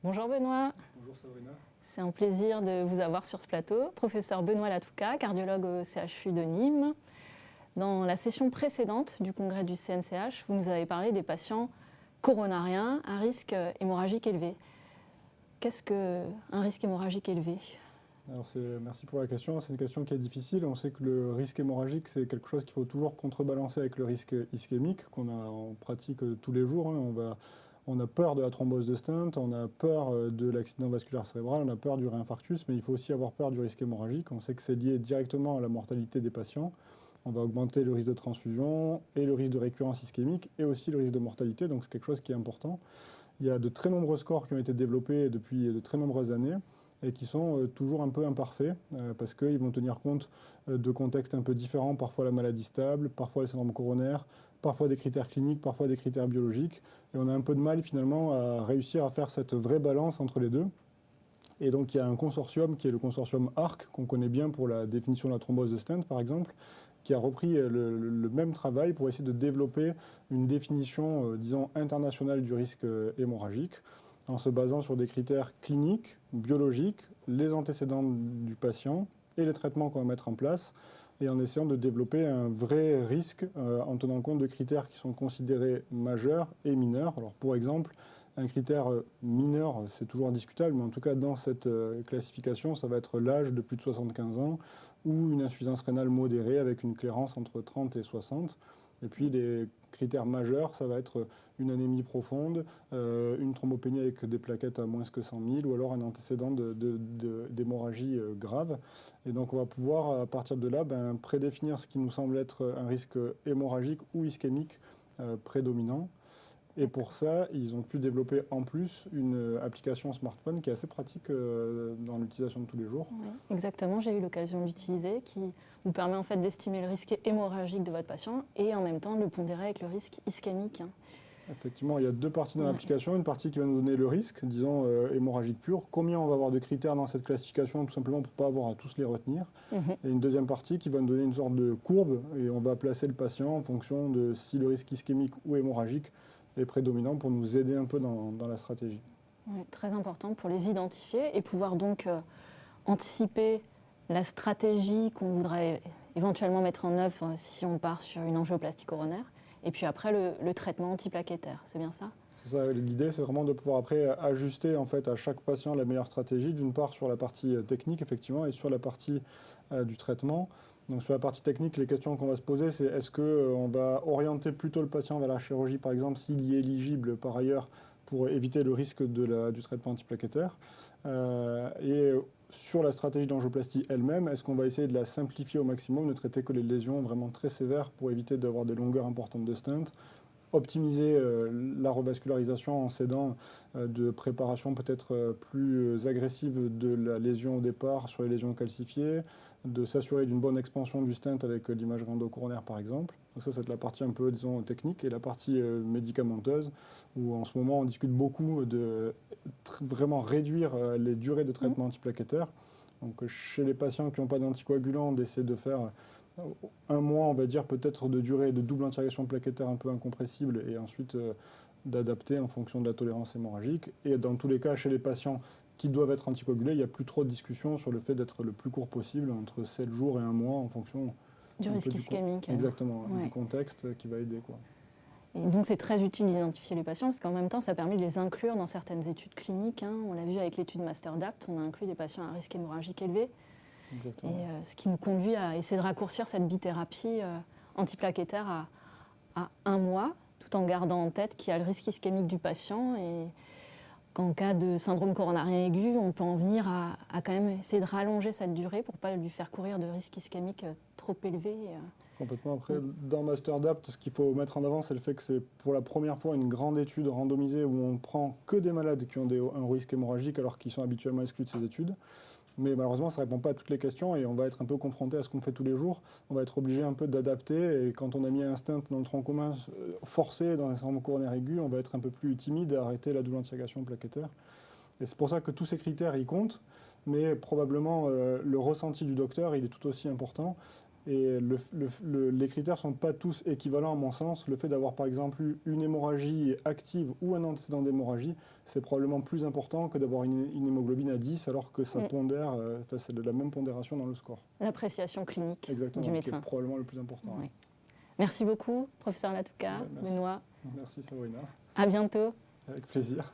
Bonjour Benoît, Bonjour Sabrina. c'est un plaisir de vous avoir sur ce plateau. Professeur Benoît Latouka, cardiologue au CHU de Nîmes. Dans la session précédente du congrès du CNCH, vous nous avez parlé des patients coronariens à risque hémorragique élevé. Qu'est-ce qu'un risque hémorragique élevé ? Alors merci pour la question. C'est une question qui est difficile. On sait que le risque hémorragique, c'est quelque chose qu'il faut toujours contrebalancer avec le risque ischémique qu'on a en pratique tous les jours. On a peur de la thrombose de stent, on a peur de l'accident vasculaire cérébral, on a peur du réinfarctus, mais il faut aussi avoir peur du risque hémorragique. On sait que c'est lié directement à la mortalité des patients. On va augmenter le risque de transfusion et le risque de récurrence ischémique et aussi le risque de mortalité, donc c'est quelque chose qui est important. Il y a de très nombreux scores qui ont été développés depuis de très nombreuses années et qui sont toujours un peu imparfaits parce qu'ils vont tenir compte de contextes un peu différents, parfois la maladie stable, parfois le syndrome coronaire, parfois des critères cliniques, parfois des critères biologiques. Et on a un peu de mal finalement à réussir à faire cette vraie balance entre les deux. Et donc il y a un consortium qui est le consortium ARC, qu'on connaît bien pour la définition de la thrombose de stent par exemple, qui a repris le même travail pour essayer de développer une définition, disons, internationale du risque hémorragique, en se basant sur des critères cliniques, biologiques, les antécédents du patient et les traitements qu'on va mettre en place, et en essayant de développer un vrai risque en tenant compte de critères qui sont considérés majeurs et mineurs. Alors pour exemple, un critère mineur, c'est toujours discutable, mais en tout cas dans cette classification, ça va être l'âge de plus de 75 ans ou une insuffisance rénale modérée avec une clairance entre 30 et 60. Et puis les critères majeurs, ça va être une anémie profonde, une thrombopénie avec des plaquettes à moins que 100 000 ou alors un antécédent d'hémorragie grave. Et donc on va pouvoir, à partir de là, prédéfinir ce qui nous semble être un risque hémorragique ou ischémique prédominant. Et pour ça, ils ont pu développer en plus une application smartphone qui est assez pratique dans l'utilisation de tous les jours. Oui, exactement, j'ai eu l'occasion de l'utiliser, qui vous permet en fait d'estimer le risque hémorragique de votre patient et en même temps de le pondérer avec le risque ischémique. Effectivement, il y a deux parties dans l'application. Une partie qui va nous donner le risque, disons hémorragique pur, combien on va avoir de critères dans cette classification, tout simplement pour ne pas avoir à tous les retenir. Et une deuxième partie qui va nous donner une sorte de courbe, et on va placer le patient en fonction de si le risque ischémique ou hémorragique est prédominant pour nous aider un peu dans la stratégie. Oui, très important pour les identifier et pouvoir donc anticiper la stratégie qu'on voudrait éventuellement mettre en œuvre si on part sur une angioplastie coronaire. Et puis après, le traitement antiplaquettaire, c'est bien ça ? C'est ça, l'idée, c'est vraiment de pouvoir après ajuster en fait à chaque patient la meilleure stratégie, d'une part sur la partie technique, effectivement, et sur la partie du traitement. Donc sur la partie technique, les questions qu'on va se poser, c'est est-ce qu'on va orienter plutôt le patient vers la chirurgie, par exemple, s'il y est éligible par ailleurs, pour éviter le risque du traitement antiplaquettaire. Et sur la stratégie d'angioplastie elle-même, est-ce qu'on va essayer de la simplifier au maximum, de traiter que les lésions vraiment très sévères pour éviter d'avoir des longueurs importantes de stent, optimiser la revascularisation en s'aidant de préparation peut-être plus agressive de la lésion au départ sur les lésions calcifiées, de s'assurer d'une bonne expansion du stent avec l'imagerie endocoronaire par exemple. Donc ça, c'est la partie un peu, disons, technique, et la partie médicamenteuse, où en ce moment on discute beaucoup de vraiment réduire les durées de traitement antiplaquettaire. Donc chez les patients qui n'ont pas d'anticoagulant, d'essayer de faire un mois, on va dire, peut-être de durée de double interrogation plaquettaire un peu incompressible, et ensuite d'adapter en fonction de la tolérance hémorragique. Et dans tous les cas, chez les patients qui doivent être anticoagulés, il n'y a plus trop de discussion sur le fait d'être le plus court possible, entre 7 jours et un mois, en fonction du risque ischémique. Exactement, du contexte qui va aider, quoi. Et donc c'est très utile d'identifier les patients parce qu'en même temps ça permet de les inclure dans certaines études cliniques. On l'a vu avec l'étude MasterDapt, on a inclus des patients à risque hémorragique élevé. Exactement. Et ce qui nous conduit à essayer de raccourcir cette bithérapie antiplaquettaire à un mois, tout en gardant en tête qu'il y a le risque ischémique du patient et qu'en cas de syndrome coronarien aigu, on peut en venir à quand même essayer de rallonger cette durée pour ne pas lui faire courir de risque ischémique trop élevé. Complètement. Après, dans MasterDapt, ce qu'il faut mettre en avant, c'est le fait que c'est pour la première fois une grande étude randomisée où on prend que des malades qui ont un risque hémorragique alors qu'ils sont habituellement exclus de ces études. Mais malheureusement, ça ne répond pas à toutes les questions et on va être un peu confronté à ce qu'on fait tous les jours. On va être obligé un peu d'adapter, et quand on a mis un stent dans le tronc commun forcé dans un syndrome coronaire aigu, on va être un peu plus timide à arrêter la double anticoagulation plaquettaire. Et c'est pour ça que tous ces critères y comptent, mais probablement le ressenti du docteur, il est tout aussi important. Et les critères ne sont pas tous équivalents à mon sens. Le fait d'avoir par exemple une hémorragie active ou un antécédent d'hémorragie, c'est probablement plus important que d'avoir une hémoglobine à 10 alors que ça pondère, c'est de la même pondération dans le score. L'appréciation clinique Exactement, du médecin. Qui est probablement le plus important. Oui. Merci beaucoup, professeur Latouka, Benoît. Merci Sabrina. À bientôt. Avec plaisir.